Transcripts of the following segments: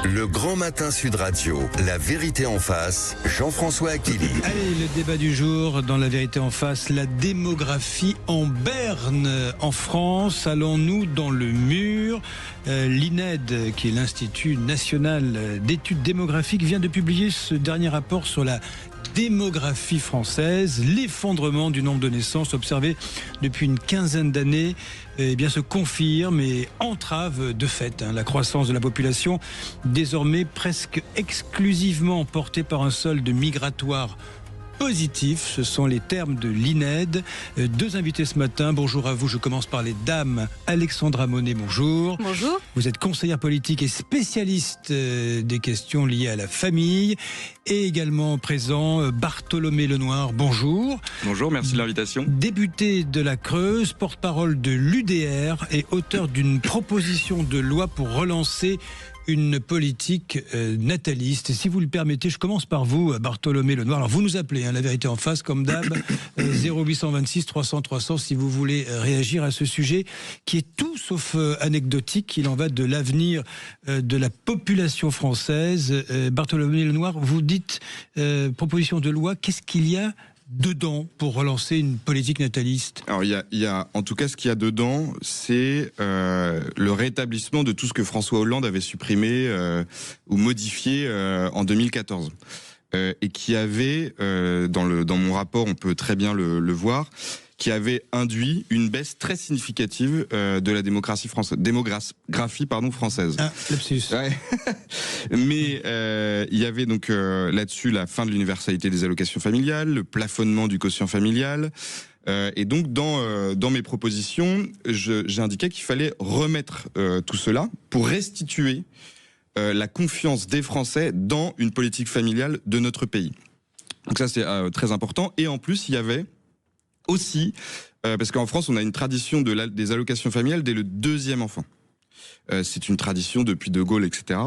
Le Grand Matin Sud Radio, la vérité en face, Jean-François Achilly. Allez, le débat du jour dans la vérité en face, la démographie en berne en France. Allons-nous dans le mur? L'INED, qui est l'Institut National d'Études Démographiques, vient de publier ce dernier rapport sur la démographie française. L'effondrement du nombre de naissances observé depuis une quinzaine d'années se confirme et entrave de fait la croissance de la population, désormais presque exclusivement portée par un solde migratoire positif. Ce sont les termes de l'INED. Deux invités ce matin. Bonjour à vous. Je commence par les dames. Alexandra Monet, bonjour. Bonjour. Vous êtes conseillère politique et spécialiste des questions liées à la famille. Et également présent Bartholomé Lenoir, bonjour. Bonjour, merci de l'invitation. Député de la Creuse, porte-parole de l'UDR et auteur d'une proposition de loi pour relancer une politique nataliste. Si vous le permettez, je commence par vous, Bartholomé Lenoir. Alors vous nous appelez, la vérité en face, comme d'hab, 0826 300 300 si vous voulez réagir à ce sujet qui est tout sauf anecdotique. Il en va de l'avenir de la population française. Bartholomé Lenoir, vous dites proposition de loi, qu'est-ce qu'il y a dedans pour relancer une politique nataliste? Alors il y a en tout cas ce qu'il y a dedans, c'est le rétablissement de tout ce que François Hollande avait supprimé ou modifié en 2014 et qui avait dans mon rapport, on peut très bien le voir, qui avait induit une baisse très significative de la démographie française. Ah, lapsus. Ouais. Mais il y avait donc là-dessus la fin de l'universalité des allocations familiales, le plafonnement du quotient familial. Et donc dans mes propositions, j'ai indiqué qu'il fallait remettre tout cela pour restituer la confiance des Français dans une politique familiale de notre pays. Donc ça c'est très important. Et en plus il y avait aussi, parce qu'en France, on a une tradition des allocations familiales dès le deuxième enfant. C'est une tradition depuis De Gaulle, etc.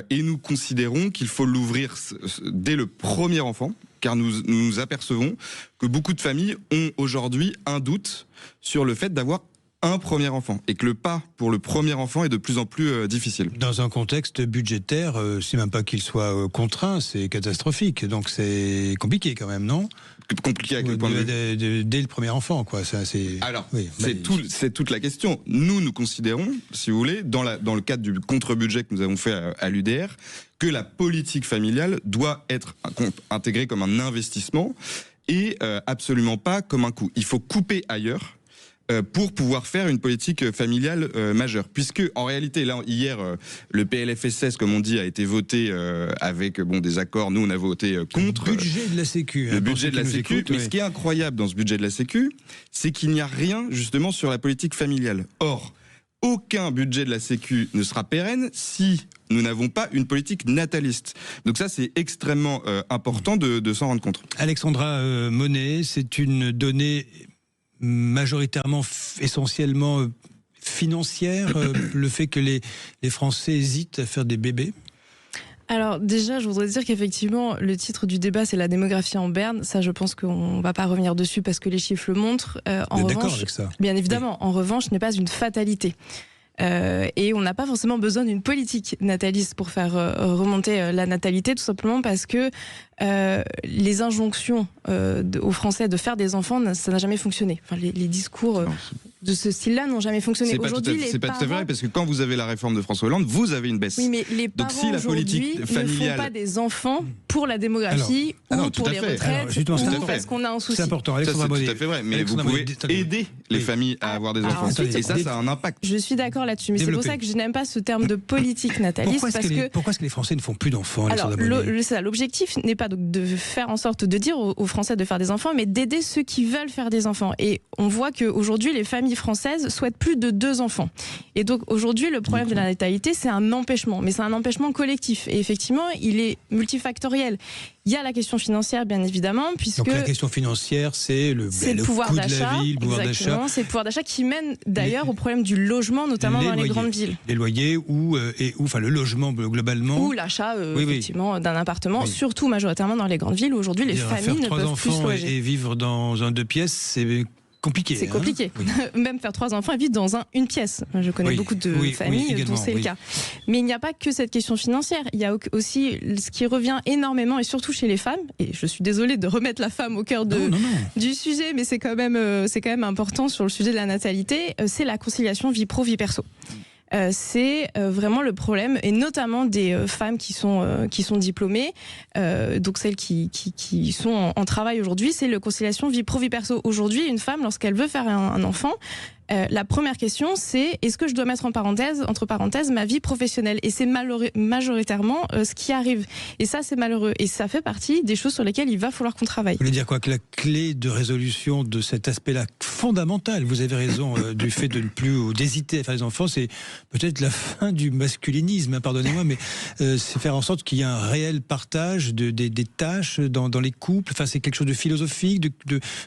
Et nous considérons qu'il faut l'ouvrir dès le premier enfant, car nous apercevons que beaucoup de familles ont aujourd'hui un doute sur le fait d'avoir un premier enfant, et que le pas pour le premier enfant est de plus en plus difficile. Dans un contexte budgétaire, c'est même pas qu'il soit contraint, c'est catastrophique, donc c'est compliqué quand même, non? Compliqué à quel point de vue? Dès le premier enfant, quoi. Ça, c'est... Alors, oui, c'est toute la question. Nous considérons, si vous voulez, dans le cadre du contre-budget que nous avons fait à l'UDR, que la politique familiale doit être intégrée comme un investissement et absolument pas comme un coût. Il faut couper ailleurs pour pouvoir faire une politique familiale majeure. Puisque, en réalité, là, hier, le PLFSS, comme on dit, a été voté avec des accords. Nous, on a voté contre. Le budget de la Sécu. Le budget de la Sécu. Mais ce qui est incroyable dans ce budget de la Sécu, c'est qu'il n'y a rien, justement, sur la politique familiale. Or, aucun budget de la Sécu ne sera pérenne si nous n'avons pas une politique nataliste. Donc ça, c'est extrêmement important de s'en rendre compte. Alexandra Monet, c'est une donnée majoritairement, essentiellement financière, le fait que les Français hésitent à faire des bébés? Alors déjà, je voudrais dire qu'effectivement, le titre du débat, c'est la démographie en berne. Ça, je pense qu'on ne va pas revenir dessus parce que les chiffres le montrent. Vous êtes d'accord avec ça? Bien évidemment. Oui. En revanche, ce n'est pas une fatalité. Et on n'a pas forcément besoin d'une politique nataliste pour faire remonter la natalité, tout simplement parce que les injonctions aux Français de faire des enfants, ça n'a jamais fonctionné. Enfin, les discours de ce style-là n'ont jamais fonctionné. Aujourd'hui, c'est pas tout à fait vrai, parce que quand vous avez la réforme de François Hollande, vous avez une baisse. Oui, mais les parents donc, si la politique familiale ne font pas des enfants pour la démographie ou pour les retraites ou parce qu'on a un souci. C'est important. Ça, c'est tout à fait vrai. Mais vous pouvez aider les familles à avoir des enfants. Et ça a un impact. Je suis d'accord là-dessus, mais c'est pour ça que je n'aime pas ce terme de politique nataliste. Pourquoi est-ce que les Français ne font plus d'enfants? Alors, l'objectif n'est pas de faire en sorte de dire aux Français de faire des enfants, mais d'aider ceux qui veulent faire des enfants. Et on voit qu'aujourd'hui, les familles françaises souhaitent plus de 2 enfants. Et donc aujourd'hui, le problème de la natalité, c'est un empêchement, mais c'est un empêchement collectif. Et effectivement, il est multifactoriel. Il y a la question financière, bien évidemment, puisque... Donc la question financière, c'est le pouvoir coût d'achat, de la vie, le pouvoir d'achat. C'est le pouvoir d'achat qui mène d'ailleurs au problème du logement, notamment dans les grandes villes. Les loyers ou le logement globalement. Ou l'achat, effectivement, d'un appartement, surtout majoritairement dans les grandes villes, où aujourd'hui les familles ne peuvent plus se loger. Et vivre dans un 2 pièces, c'est compliqué. C'est compliqué. Oui. Même faire 3 enfants et vivre dans une pièce. Je connais beaucoup de familles dont c'est le cas. Mais il n'y a pas que cette question financière. Il y a aussi ce qui revient énormément, et surtout chez les femmes. Et je suis désolée de remettre la femme au cœur du sujet, mais c'est quand même important sur le sujet de la natalité. C'est la conciliation vie pro, vie perso. C'est vraiment le problème, et notamment des femmes qui sont diplômées, donc celles qui sont en travail aujourd'hui. C'est la conciliation vie pro vie perso. Aujourd'hui, une femme, lorsqu'elle veut faire un enfant, la première question, c'est est-ce que je dois mettre entre parenthèses ma vie professionnelle, et c'est majoritairement ce qui arrive, et ça c'est malheureux, et ça fait partie des choses sur lesquelles il va falloir qu'on travaille. Vous voulez dire quoi? Que la clé de résolution de cet aspect-là fondamental, vous avez raison, du fait de ne plus d'hésiter à faire des enfants, c'est peut-être la fin du masculinisme, pardonnez-moi, mais c'est faire en sorte qu'il y ait un réel partage des tâches dans les couples. Enfin, c'est quelque chose de philosophique,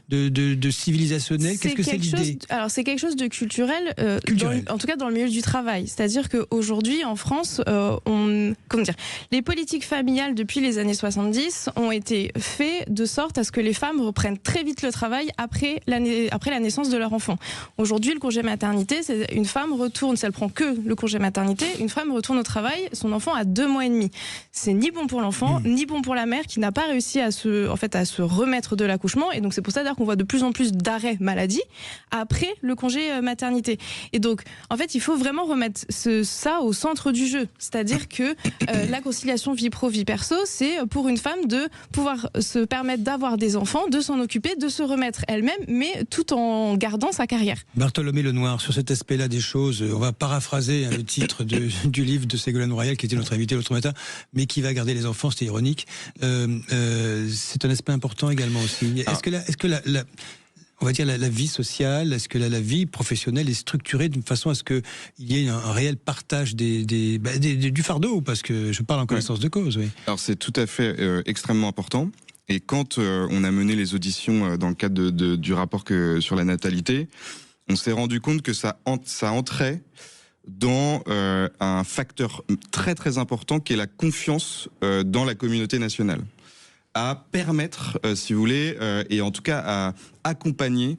de civilisationnel. Qu'est-ce que c'est l'idée? Alors c'est quelque chose de culturel, en tout cas dans le milieu du travail. C'est-à-dire qu'aujourd'hui, en France, les politiques familiales depuis les années 70 ont été faites de sorte à ce que les femmes reprennent très vite le travail après la naissance de leur enfant. Aujourd'hui, le congé maternité, c'est une femme retourne, si elle prend que le congé maternité, une femme retourne au travail, son enfant a 2 mois et demi. C'est ni bon pour l'enfant, ni bon pour la mère qui n'a pas réussi à se remettre de l'accouchement, et donc c'est pour ça d'ailleurs qu'on voit de plus en plus d'arrêts maladie après le congé maternité. Et donc, en fait, il faut vraiment remettre ça au centre du jeu. C'est-à-dire que la conciliation vie pro, vie perso, c'est pour une femme de pouvoir se permettre d'avoir des enfants, de s'en occuper, de se remettre elle-même, mais tout en gardant sa carrière. Bartholomé Lenoir, sur cet aspect-là des choses, on va paraphraser le titre du livre de Ségolène Royal, qui était notre invité l'autre matin, mais qui va garder les enfants, c'était ironique. C'est un aspect important également aussi. Est-ce que on va dire la vie sociale, est-ce que la vie professionnelle est structurée d'une façon à ce qu'il y ait un réel partage du fardeau, parce que je parle en connaissance de cause. Oui. Alors c'est tout à fait extrêmement important. Et quand on a mené les auditions dans le cadre du rapport sur la natalité, on s'est rendu compte que ça entrait dans un facteur très très important qui est la confiance dans la communauté nationale. À permettre, si vous voulez, et en tout cas à accompagner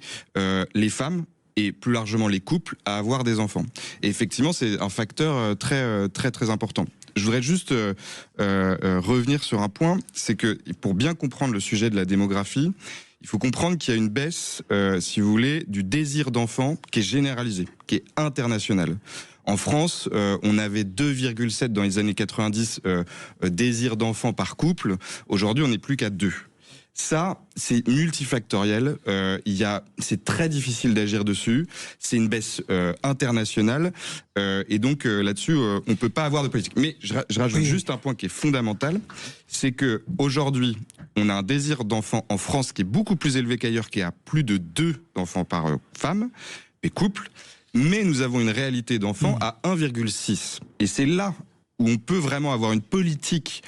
les femmes et plus largement les couples à avoir des enfants. Et effectivement, c'est un facteur très très très important. Je voudrais juste revenir sur un point, c'est que pour bien comprendre le sujet de la démographie, il faut comprendre qu'il y a une baisse, si vous voulez, du désir d'enfant qui est généralisée, qui est internationale. En France, on avait 2,7 dans les années 90 désirs d'enfants par couple. Aujourd'hui, on n'est plus qu'à 2. Ça, c'est multifactoriel. C'est très difficile d'agir dessus. C'est une baisse internationale. Et donc, là-dessus, on ne peut pas avoir de politique. Mais je rajoute juste un point qui est fondamental. C'est qu'aujourd'hui, on a un désir d'enfant en France qui est beaucoup plus élevé qu'ailleurs, qui est à plus de 2 enfants par femme et couple. Mais nous avons une réalité d'enfants à 1,6. Et c'est là où on peut vraiment avoir une politique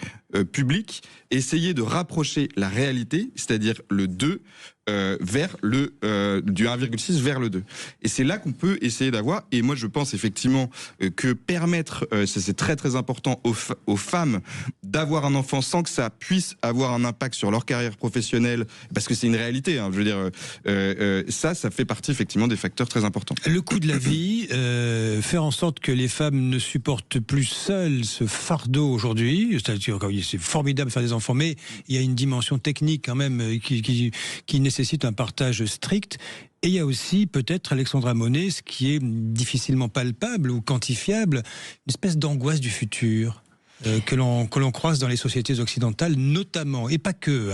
publique, essayer de rapprocher la réalité, c'est-à-dire le 2, vers du 1,6 vers le 2. Et c'est là qu'on peut essayer d'avoir, et moi je pense effectivement que permettre, c'est très très important aux femmes d'avoir un enfant sans que ça puisse avoir un impact sur leur carrière professionnelle, parce que c'est une réalité, je veux dire, ça fait partie effectivement des facteurs très importants. Le coût de la vie, faire en sorte que les femmes ne supportent plus seules ce fardeau aujourd'hui, c'est-à-dire c'est formidable de faire des enfants, mais il y a une dimension technique quand même qui nécessite un partage strict. Et il y a aussi peut-être, Alexandra Monet, ce qui est difficilement palpable ou quantifiable, une espèce d'angoisse du futur. Que l'on croise dans les sociétés occidentales notamment, et pas que.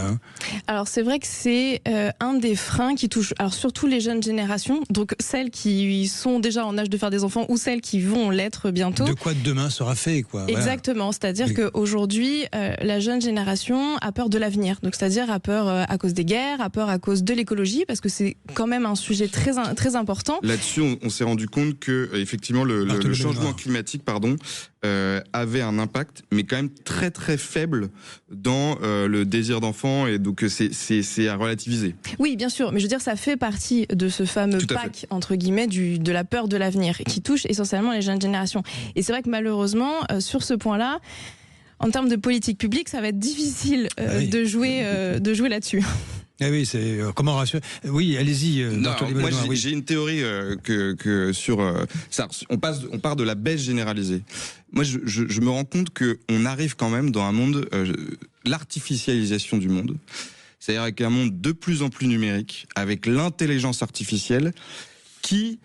Alors c'est vrai que c'est un des freins qui touche surtout les jeunes générations, donc celles qui sont déjà en âge de faire des enfants ou celles qui vont l'être bientôt. De quoi demain sera fait, quoi. Exactement, c'est-à-dire qu'aujourd'hui, la jeune génération a peur de l'avenir, donc c'est-à-dire a peur à cause des guerres, a peur à cause de l'écologie, parce que c'est quand même un sujet très, très important. Là-dessus, on s'est rendu compte que effectivement le changement climatique, avait un impact, mais quand même très très faible dans le désir d'enfant, et donc c'est à relativiser. Oui, bien sûr, mais je veux dire, ça fait partie de ce fameux pack, entre guillemets, de la peur de l'avenir, qui touche essentiellement les jeunes générations. Et c'est vrai que malheureusement, sur ce point-là, en termes de politique publique, ça va être difficile de jouer là-dessus. Ah oui, c'est comment rassurer. Oui, allez-y. Moi, j'ai une théorie que sur ça. On part de la baisse généralisée. Moi, je me rends compte que on arrive quand même dans un monde, l'artificialisation du monde. C'est-à-dire avec un monde de plus en plus numérique, avec l'intelligence artificielle qui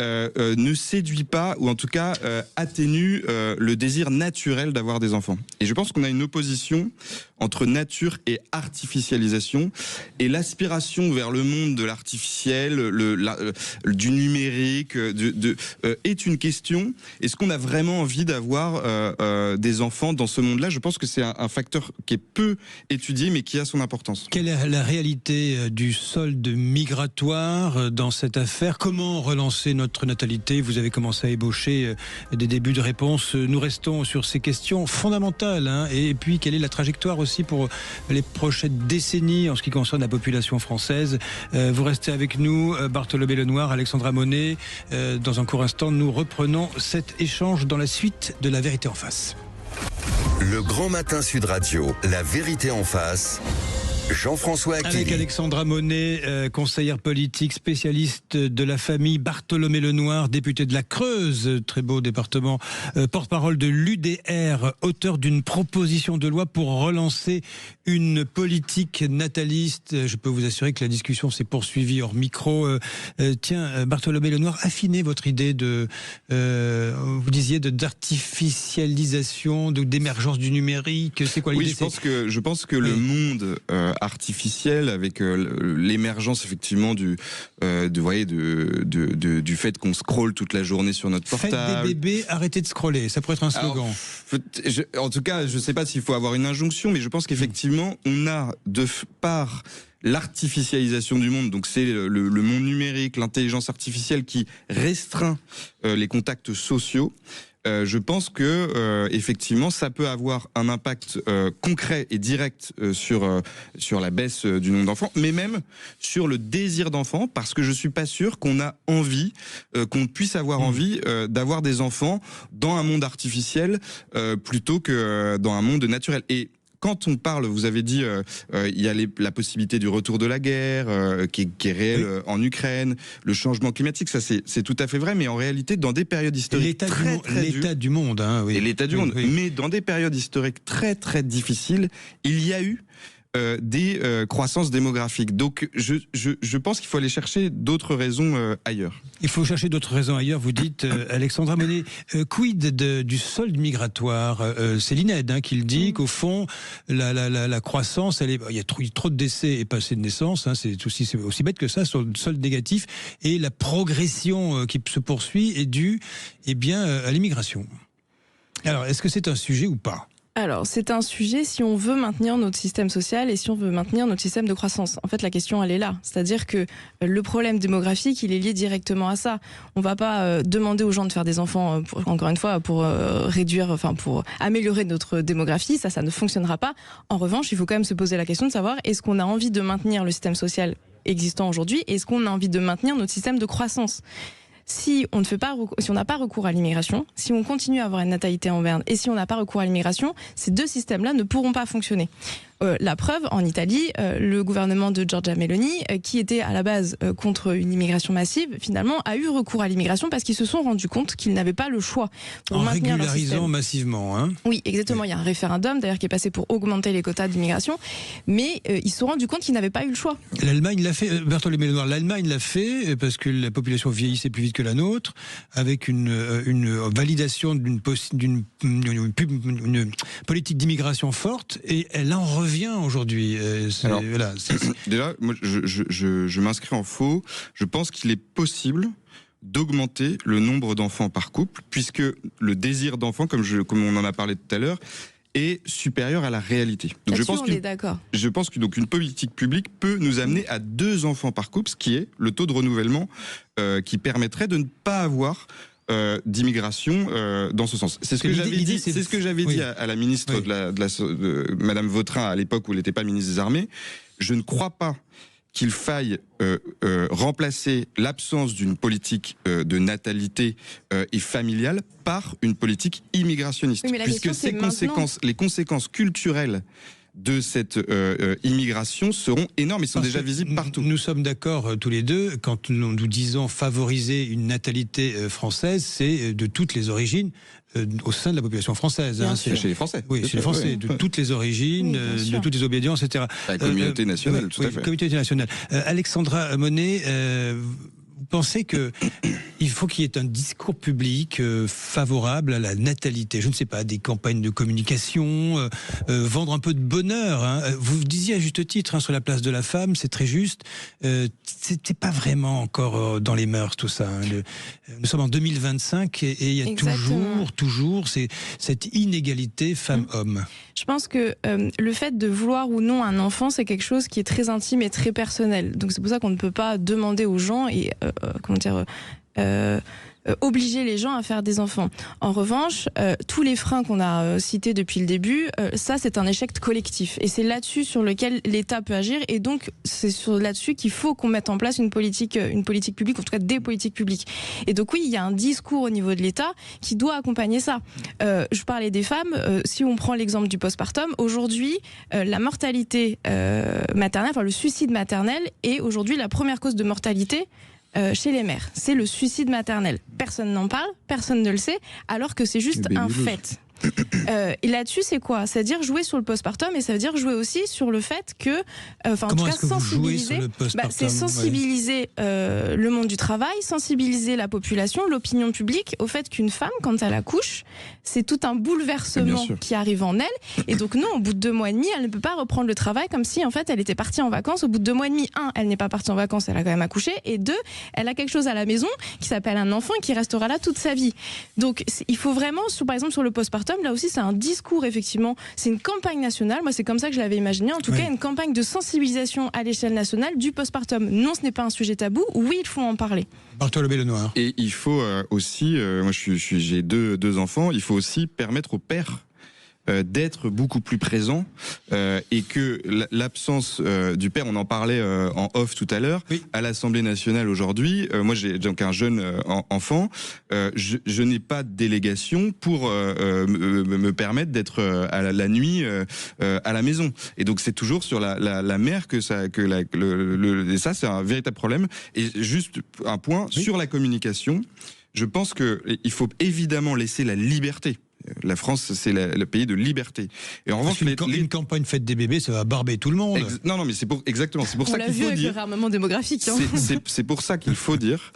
ne séduit pas, ou en tout cas atténue le désir naturel d'avoir des enfants. Et je pense qu'on a une opposition entre nature et artificialisation, et l'aspiration vers le monde de l'artificiel, du numérique, est une question. Est-ce qu'on a vraiment envie d'avoir des enfants dans ce monde-là? Je pense que c'est un facteur qui est peu étudié, mais qui a son importance. Quelle est la réalité du solde migratoire dans cette affaire? Comment relancer notre natalité? Vous avez commencé à ébaucher des débuts de réponse. Nous restons sur ces questions fondamentales, hein. Et puis, quelle est la trajectoire aussi pour les prochaines décennies en ce qui concerne la population française? Vous restez avec nous, Bartholomé Lenoir, Alexandra Monet. Dans un court instant, nous reprenons cet échange dans la suite de La Vérité en face. Le Grand Matin Sud Radio, La Vérité en face. Jean-François Akili. Avec Alexandra Monet, conseillère politique, spécialiste de la famille, Bartholomé Lenoir, député de la Creuse, très beau département, porte-parole de l'UDR, auteur d'une proposition de loi pour relancer une politique nataliste. Je peux vous assurer que la discussion s'est poursuivie hors micro. Tiens, Bartholomé Lenoir, affinez votre idée vous disiez d'artificialisation, d'émergence du numérique. C'est quoi l'idée? Oui, je pense que le monde artificiel, avec l'émergence effectivement du fait qu'on scrolle toute la journée sur notre portable. Faites des bébés, arrêtez de scroller. Ça pourrait être un slogan. Alors, en tout cas, je ne sais pas s'il faut avoir une injonction, mais je pense qu'effectivement, on a de par l'artificialisation du monde, donc c'est le monde numérique, l'intelligence artificielle qui restreint les contacts sociaux. Je pense que effectivement, ça peut avoir un impact concret et direct sur la baisse du nombre d'enfants, mais même sur le désir d'enfant, parce que je suis pas sûr qu'on a envie, qu'on puisse avoir envie d'avoir des enfants dans un monde artificiel plutôt que dans un monde naturel. Et quand on parle, vous avez dit, il y a la possibilité du retour de la guerre qui est réelle en Ukraine, le changement climatique, ça c'est tout à fait vrai, mais en réalité, dans des périodes historiques l'état du monde, hein, oui. Et l'état du monde, mais dans des périodes historiques très très difficiles, il y a eu des croissances démographiques. Donc je pense qu'il faut aller chercher d'autres raisons ailleurs. Il faut chercher d'autres raisons ailleurs, vous dites, Alexandra Monet. Quid du solde migratoire? C'est l'INED qui le dit, qu'au fond, la croissance, il y a trop de décès et pas assez de naissances, hein, c'est aussi bête que ça, sur le solde négatif, et la progression qui se poursuit est due à l'immigration. Alors, est-ce que c'est un sujet ou pas? Alors, c'est un sujet si on veut maintenir notre système social et si on veut maintenir notre système de croissance. En fait, la question, elle est là. C'est-à-dire que le problème démographique, il est lié directement à ça. On va pas demander aux gens de faire des enfants, encore une fois, pour pour améliorer notre démographie. Ça ne fonctionnera pas. En revanche, il faut quand même se poser la question de savoir, est-ce qu'on a envie de maintenir le système social existant aujourd'hui? Est-ce qu'on a envie de maintenir notre système de croissance? Si on n'a pas recours à l'immigration, si on continue à avoir une natalité en berne et si on n'a pas recours à l'immigration, ces deux systèmes-là ne pourront pas fonctionner. La preuve, en Italie, le gouvernement de Giorgia Meloni, qui était à la base contre une immigration massive, finalement a eu recours à l'immigration parce qu'ils se sont rendus compte qu'ils n'avaient pas le choix pour maintenir leur système. En régularisant massivement, hein. Oui, exactement. Il y a un référendum d'ailleurs qui est passé pour augmenter les quotas d'immigration, mais ils se sont rendus compte qu'ils n'avaient pas eu le choix. L'Allemagne l'a fait, Bartholomé Lenoir, l'Allemagne l'a fait parce que la population vieillissait plus vite que la nôtre, avec une validation d'une politique d'immigration forte, et elle en revient aujourd'hui. Déjà, moi, je m'inscris en faux. Je pense qu'il est possible d'augmenter le nombre d'enfants par couple, puisque le désir d'enfant, comme on en a parlé tout à l'heure, est supérieur à la réalité. Donc je pense qu'une politique publique peut nous amener à 2 enfants par couple, ce qui est le taux de renouvellement qui permettrait de ne pas avoir d'immigration dans ce sens. C'est ce que j'avais dit. C'est ce que j'avais dit à la ministre de Madame Vautrin à l'époque où elle n'était pas ministre des Armées. Je ne crois pas qu'il faille remplacer l'absence d'une politique de natalité et familiale par une politique immigrationniste, puisque les conséquences culturelles de cette immigration seront énormes et sont déjà visibles partout. Nous sommes d'accord tous les deux, quand nous disons favoriser une natalité française, c'est de toutes les origines au sein de la population française. C'est chez les Français. Oui, chez les Français, de toutes les origines, de toutes les obédiences, etc. La communauté nationale, tout à fait. La communauté nationale. Alexandra Monet, vous pensez que il faut qu'il y ait un discours public favorable à la natalité, je ne sais pas, des campagnes de communication, vendre un peu de bonheur, hein. Vous disiez à juste titre sur la place de la femme, c'est très juste, c'est pas vraiment encore dans les mœurs tout ça, hein. Nous sommes en 2025 et il y a toujours cette inégalité femmes-hommes. Je pense que le fait de vouloir ou non un enfant, c'est quelque chose qui est très intime et très personnel. Donc c'est pour ça qu'on ne peut pas demander aux gens et obliger les gens à faire des enfants. En revanche, tous les freins qu'on a cités depuis le début, ça c'est un échec collectif. Et c'est là-dessus sur lequel l'État peut agir. Et donc c'est là-dessus qu'il faut qu'on mette en place une politique publique, en tout cas des politiques publiques. Et donc oui, il y a un discours au niveau de l'État qui doit accompagner ça. Je parlais des femmes. Si on prend l'exemple du postpartum, aujourd'hui, la mortalité maternelle, enfin le suicide maternel est aujourd'hui la première cause de mortalité chez les mères. C'est le suicide maternel. Personne n'en parle, personne ne le sait, alors que c'est juste un fait. Et là-dessus, c'est quoi? C'est-à-dire jouer sur le postpartum, et ça veut dire jouer aussi sur le fait que, en tout cas, sensibiliser. C'est sensibiliser le monde du travail, sensibiliser la population, l'opinion publique au fait qu'une femme, quand elle accouche, c'est tout un bouleversement qui arrive en elle. Et donc non, au bout de 2 mois et demi, elle ne peut pas reprendre le travail comme si en fait elle était partie en vacances. Au bout de 2 mois et demi, 1, elle n'est pas partie en vacances, elle a quand même accouché, et 2, elle a quelque chose à la maison qui s'appelle un enfant et qui restera là toute sa vie. Donc il faut vraiment, par exemple sur le postpartum, là aussi c'est un discours, effectivement, c'est une campagne nationale, moi c'est comme ça que je l'avais imaginé, en tout cas une campagne de sensibilisation à l'échelle nationale du postpartum. Non, ce n'est pas un sujet tabou, oui il faut en parler. Bartholomé Lenoir. Et il faut aussi, moi j'ai deux enfants, il faut aussi permettre aux pères d'être beaucoup plus présent et que l'absence du père, on en parlait en off tout à l'heure, à l'Assemblée nationale aujourd'hui, moi j'ai donc un jeune enfant, je n'ai pas de délégation pour me permettre d'être à la nuit à la maison. Et donc c'est toujours sur la mère et ça c'est un véritable problème. Et juste un point sur la communication, je pense qu'il faut évidemment laisser la liberté. La France, c'est le pays de liberté. Et en revanche, une campagne fête des bébés, ça va barber tout le monde. Non, mais c'est pour ça qu'il faut dire. On l'a vu avec le réarmement démographique. C'est pour ça qu'il faut dire.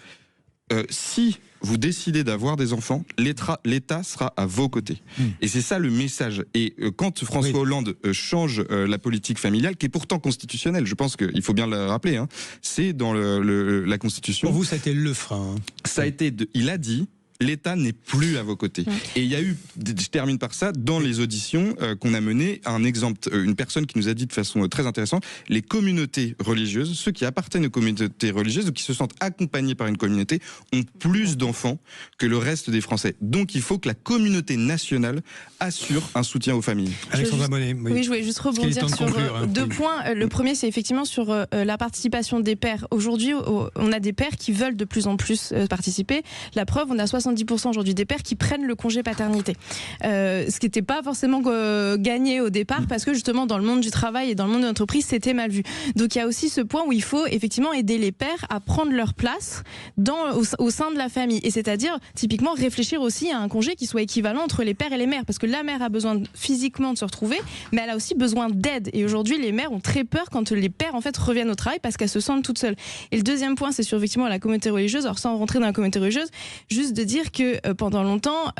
Si vous décidez d'avoir des enfants, l'État sera à vos côtés. Et c'est ça le message. Et quand François Hollande change la politique familiale, qui est pourtant constitutionnelle, je pense qu'il faut bien le rappeler, hein, c'est dans la Constitution. Pour vous, ça a été le frein. Ça a été, il a dit. L'État n'est plus à vos côtés. Et il y a eu, je termine par ça, dans les auditions qu'on a menées, un exemple, une personne qui nous a dit de façon très intéressante, les communautés religieuses, ceux qui appartiennent aux communautés religieuses ou qui se sentent accompagnés par une communauté, ont plus d'enfants que le reste des Français. Donc il faut que la communauté nationale assure un soutien aux familles. Alexandra Monet. Oui, je voulais juste rebondir sur 2 points. Le premier, c'est effectivement sur la participation des pères. Aujourd'hui, on a des pères qui veulent de plus en plus participer. La preuve, on a 70% aujourd'hui des pères qui prennent le congé paternité. Ce qui n'était pas forcément gagné au départ parce que justement dans le monde du travail et dans le monde de l'entreprise c'était mal vu. Donc il y a aussi ce point où il faut effectivement aider les pères à prendre leur place au sein de la famille. Et c'est-à-dire typiquement réfléchir aussi à un congé qui soit équivalent entre les pères et les mères. Parce que la mère a besoin physiquement de se retrouver, mais elle a aussi besoin d'aide. Et aujourd'hui les mères ont très peur quand les pères en fait reviennent au travail parce qu'elles se sentent toutes seules. Et le deuxième point c'est sur effectivement la communauté religieuse. Alors sans rentrer dans la communauté religieuse, juste de dire que pendant longtemps,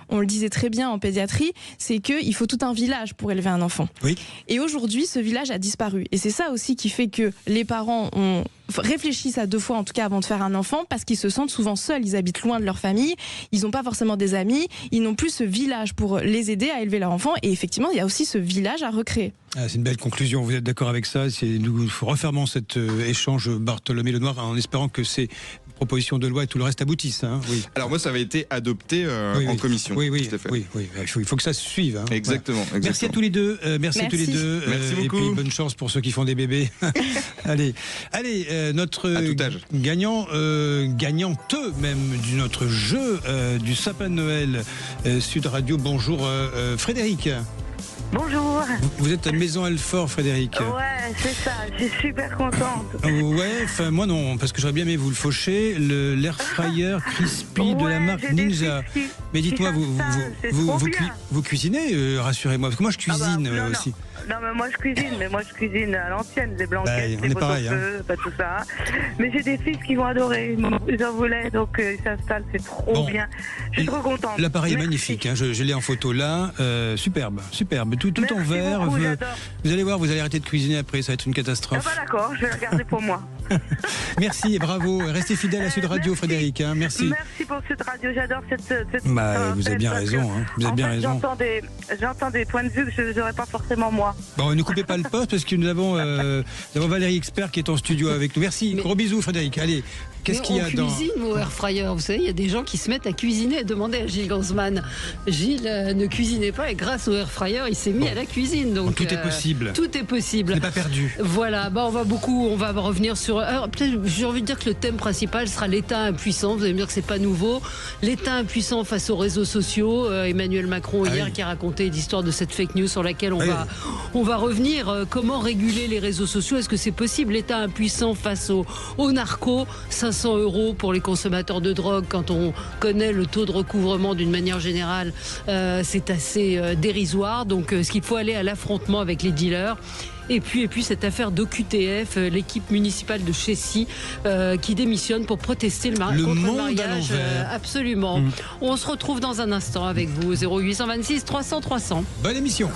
on le disait très bien en pédiatrie, c'est qu'il faut tout un village pour élever un enfant. Et aujourd'hui, ce village a disparu. Et c'est ça aussi qui fait que les parents réfléchissent à 2 fois en tout cas avant de faire un enfant parce qu'ils se sentent souvent seuls, ils habitent loin de leur famille, ils n'ont pas forcément des amis, ils n'ont plus ce village pour les aider à élever leur enfant et effectivement il y a aussi ce village à recréer. C'est une belle conclusion, vous êtes d'accord avec ça? Nous refermons cet échange Bartholomé Lenoir en espérant que ces propositions de loi et tout le reste aboutissent. Hein. Alors moi ça avait été adopté en commission. Oui, il faut que ça se suive. Hein. Exactement. Merci à tous les deux. Merci à tous les deux. Merci beaucoup. Et puis bonne chance pour ceux qui font des bébés. Allez, notre gagnante même de notre jeu du sapin de Noël Sud Radio. Bonjour Frédéric. Bonjour. Vous êtes à Maison Alfort, Frédéric. Ouais, c'est ça, je suis super contente. Ouais, enfin moi non, parce que j'aurais bien aimé vous le faucher, l'air fryer crispy de la marque Ninja. Mais dites-moi, vous cuisinez, rassurez-moi, parce que moi je cuisine aussi. Non, mais moi je cuisine à l'ancienne, des blanquettes, des pot-au-feu, pas tout ça. Mais j'ai des fils qui vont adorer, ils en voulaient, donc ils s'installent, c'est trop bien. Je suis trop contente. L'appareil est magnifique, hein, je l'ai en photo là, superbe, tout en verre. Vous allez voir, vous allez arrêter de cuisiner après, ça va être une catastrophe. Ah bah d'accord, je vais le garder pour moi. Merci et bravo, restez fidèle à Sud Radio, Frédéric, hein, merci. Merci pour Sud Radio, j'adore cette vous avez bien raison, hein, vous avez bien raison. J'entends des points de vue que je n'aurais pas forcément moi. Bon, ne coupez pas le poste parce que nous avons Valérie Expert qui est en studio avec nous. Merci, gros bisous Frédéric. Allez, qu'est-ce qu'il y a dans... cuisine au air fryer, vous savez, il y a des gens qui se mettent à cuisiner. Demandez à Gilles Gansman. Gilles ne cuisinait pas et grâce au air fryer, il s'est mis à la cuisine. Donc tout est possible. Tout est possible. On n'est pas perdu. Voilà, on va revenir sur... Alors, peut-être, j'ai envie de dire que le thème principal sera l'État impuissant. Vous allez me dire que c'est pas nouveau. L'État impuissant face aux réseaux sociaux. Emmanuel Macron hier qui a raconté l'histoire de cette fake news sur laquelle on va revenir. Comment réguler les réseaux sociaux? Est-ce que c'est possible? L'État impuissant face aux narcos. 500 € pour les consommateurs de drogue, quand on connaît le taux de recouvrement d'une manière générale, c'est assez dérisoire. Donc, est-ce qu'il faut aller à l'affrontement avec les dealers? Et puis cette affaire d'OQTF, l'équipe municipale de Chessy qui démissionne pour protester contre le mariage. Absolument. On se retrouve dans un instant avec vous, 0826 300 300. Bonne émission.